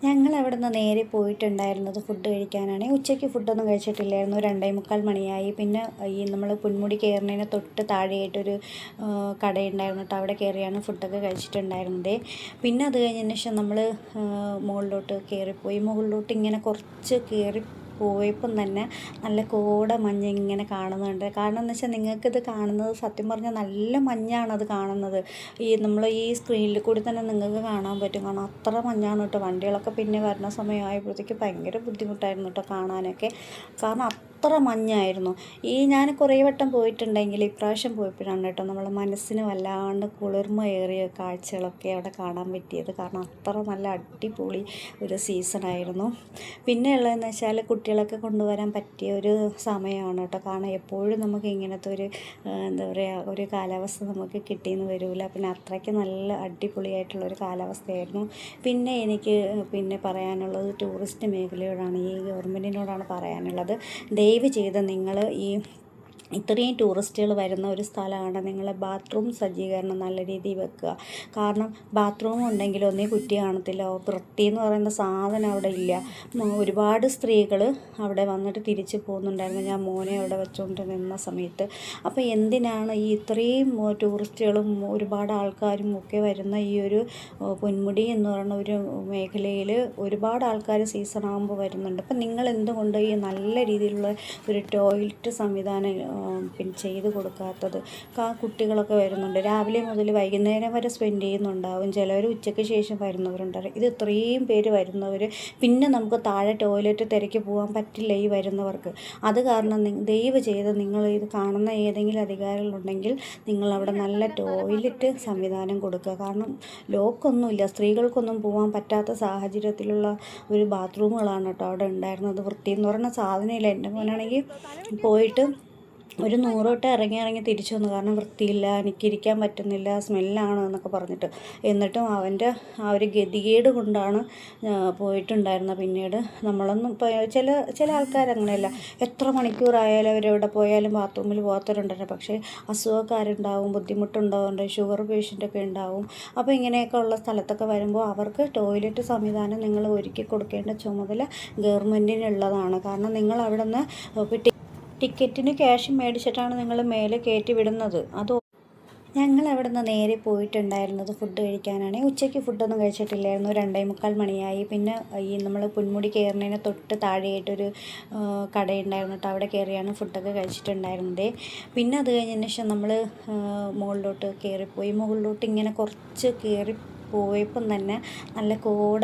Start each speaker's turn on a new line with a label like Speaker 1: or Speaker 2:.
Speaker 1: ഞങ്ങൾ അവിടുന്ന് നേരെ പോയിട്ടുണ്ടായിരുന്നത് ഫുഡ് കഴിക്കാനാണ്. ഉച്ചയ്ക്ക് ഫുഡൊന്നും കഴിച്ചിട്ടില്ലായിരുന്നു. 2:45 മണിയായി. പിന്നെ ഈ നമ്മൾ പൊന്മുടി കയറുന്നതിന് തൊട്ട് താഴെയായിട്ടൊരു കടയുണ്ടായിരുന്നു കേട്ടോ. അവിടെ കയറിയാണ് ഫുഡൊക്കെ കഴിച്ചിട്ടുണ്ടായിരുന്നത്. പിന്നെ അത് കഴിഞ്ഞതിന് ശേഷം നമ്മൾ മുകളിലോട്ട് കയറിപ്പോയി. മുകളിലോട്ട് ഇങ്ങനെ കുറച്ച് കയറി പോയപ്പം തന്നെ നല്ല കോട മഞ്ഞ് ഇങ്ങനെ കാണുന്നുണ്ട്. കാരണം എന്ന് വെച്ചാൽ നിങ്ങൾക്കിത് കാണുന്നത് സത്യം പറഞ്ഞാൽ നല്ല മഞ്ഞാണത് കാണുന്നത്. നമ്മൾ ഈ സ്ക്രീനിൽ കൂടി തന്നെ നിങ്ങൾക്ക് കാണാൻ പറ്റും. കാരണം അത്ര മഞ്ഞാണ് കേട്ടോ. വണ്ടികളൊക്കെ പിന്നെ വരുന്ന സമയമായപ്പോഴത്തേക്ക് ഭയങ്കര ബുദ്ധിമുട്ടായിരുന്നു കേട്ടോ കാണാനൊക്കെ. കാരണം അത്ര മഞ്ഞായിരുന്നു. ഞാൻ കുറേ വട്ടം പോയിട്ടുണ്ടെങ്കിൽ ഇപ്രാവശ്യം പോയപ്പോഴാണ് കേട്ടോ നമ്മളെ മനസ്സിന് വല്ലാണ്ട് കുളിർമയേറിയ കാഴ്ചകളൊക്കെ അവിടെ കാണാൻ പറ്റിയത്. കാരണം അത്ര നല്ല അടിപൊളി ഒരു സീസണായിരുന്നു. പിന്നെ ഉള്ളതെന്ന് വെച്ചാൽ കുട്ടികളൊക്കെ കൊണ്ടുവരാൻ പറ്റിയ ഒരു സമയമാണ് കേട്ടോ. കാരണം എപ്പോഴും നമുക്ക് ഇങ്ങനത്തെ ഒരു എന്താ പറയുക ഒരു കാലാവസ്ഥ നമുക്ക് കിട്ടിയെന്ന് വരില്ല. പിന്നെ അത്രയ്ക്ക് നല്ല അടിപൊളിയായിട്ടുള്ളൊരു കാലാവസ്ഥയായിരുന്നു. പിന്നെ എനിക്ക് പറയാനുള്ളത് ടൂറിസ്റ്റ് മേഖലയോടാണ്, ഈ ഗവൺമെൻറ്റിനോടാണ് പറയാനുള്ളത്. ദയവ് ചെയ്ത് നിങ്ങൾ ഇത്രയും ടൂറിസ്റ്റുകൾ വരുന്ന ഒരു സ്ഥലമാണ്, നിങ്ങൾ ബാത്റൂം സജ്ജീകരണം നല്ല രീതിയിൽ വെക്കുക. കാരണം ബാത്റൂം ഉണ്ടെങ്കിൽ ഒന്നേ കുറ്റി കാണത്തില്ല, വൃത്തി എന്ന് പറയുന്ന സാധനം അവിടെ ഇല്ല. ഒരുപാട് സ്ത്രീകൾ അവിടെ വന്നിട്ട് തിരിച്ച് പോകുന്നുണ്ടായിരുന്നു, ഞാൻ മോനെ അവിടെ വെച്ചുകൊണ്ട് നിന്ന സമയത്ത്. അപ്പോൾ എന്തിനാണ് ഈ ഇത്രയും ടൂറിസ്റ്റുകളും ഒരുപാട് ആൾക്കാരും ഒക്കെ വരുന്ന ഈ ഒരു പൊന്മുടി എന്ന് പറയുന്ന ഒരു മേഖലയിൽ ഒരുപാട് ആൾക്കാർ സീസൺ ആകുമ്പോൾ വരുന്നുണ്ട്. അപ്പം നിങ്ങൾ എന്തുകൊണ്ട് ഈ നല്ല രീതിയിലുള്ള ഒരു ടോയ്ലറ്റ് സംവിധാനം ചെയ്ത് കൊടുക്കാത്തത്? കുട്ടികളൊക്കെ വരുന്നുണ്ട്, രാവിലെ മുതൽ വൈകുന്നേരം വരെ സ്പെൻഡ് ചെയ്യുന്നുണ്ടാവും, ചിലവർ ഉച്ചയ്ക്ക് ശേഷം വരുന്നവരുണ്ടാവും. ഇത് ഇത്രയും പേര് വരുന്നവർ പിന്നെ നമുക്ക് താഴെ ടോയ്ലറ്റ് തിരക്കി പോകാൻ പറ്റില്ല ഈ വരുന്നവർക്ക്. അത് കാരണം ദയവ് ചെയ്ത് നിങ്ങൾ ഇത് കാണുന്ന ഏതെങ്കിലും അധികാരികളുണ്ടെങ്കിൽ നിങ്ങൾ അവിടെ നല്ല ടോയ്ലറ്റ് സംവിധാനം കൊടുക്കുക. കാരണം ലോക്കൊന്നുമില്ല, സ്ത്രീകൾക്കൊന്നും പോകാൻ പറ്റാത്ത സാഹചര്യത്തിലുള്ള ഒരു ബാത്റൂമുകളാണ് കേട്ടോ അവിടെ ഉണ്ടായിരുന്നത്. വൃത്തി എന്ന് പറയുന്ന സാധനമില്ല. എൻ്റെ മോനാണെങ്കിൽ പോയിട്ട് ഒരു 100 വട്ടം ഇറങ്ങി തിരിച്ചു വന്നു. കാരണം വൃത്തിയില്ല, എനിക്കിരിക്കാൻ പറ്റുന്നില്ല, സ്മെല്ലാണ് എന്നൊക്കെ പറഞ്ഞിട്ട്. എന്നിട്ടും അവൻ്റെ ആ ഒരു ഗതികേട് കൊണ്ടാണ് പോയിട്ടുണ്ടായിരുന്നത്. പിന്നീട് നമ്മളൊന്നും ഇപ്പോൾ ചില ആൾക്കാരങ്ങനെയല്ല, എത്ര മണിക്കൂറായാലും അവരെവിടെ പോയാലും ബാത്റൂമിൽ പോകാത്തവരുണ്ടായിരുന്നു. പക്ഷേ അസുഖക്കാരുണ്ടാവും, ബുദ്ധിമുട്ടുണ്ടാവുന്നുണ്ട്, ഷുഗർ പേഷ്യൻ്റൊക്കെ ഉണ്ടാവും. അപ്പോൾ ഇങ്ങനെയൊക്കെ ഉള്ള സ്ഥലത്തൊക്കെ വരുമ്പോൾ അവർക്ക് ടോയ്ലറ്റ് സംവിധാനം നിങ്ങൾ ഒരുക്കി കൊടുക്കേണ്ട ചുമതല ഗവൺമെൻറ്റിനുള്ളതാണ്. കാരണം നിങ്ങൾ അവിടെ നിന്ന് ടിക്കറ്റിന് ക്യാഷ് മേടിച്ചിട്ടാണ് നിങ്ങൾ മേലെ കയറ്റി വിടുന്നത്. ഞങ്ങൾ അവിടെ നിന്ന് നേരെ പോയിട്ടുണ്ടായിരുന്നത് ഫുഡ് കഴിക്കാനാണ്. ഉച്ചയ്ക്ക് ഫുഡൊന്നും കഴിച്ചിട്ടില്ലായിരുന്നു. 2:45 മണിയായി. പിന്നെ നമ്മൾ പൊന്മുടി കയറുന്നതിന് തൊട്ട് താഴെയായിട്ടൊരു കടയുണ്ടായിരുന്നു കേട്ടോ. അവിടെ കയറിയാണ് ഫുഡൊക്കെ കഴിച്ചിട്ടുണ്ടായിരുന്നത്. പിന്നെ അത് കഴിഞ്ഞതിന് ശേഷം നമ്മൾ മുകളിലോട്ട് കയറിപ്പോയി. മുകളിലോട്ട് ഇങ്ങനെ കുറച്ച് കയറി പോയപ്പം തന്നെ നല്ല കോട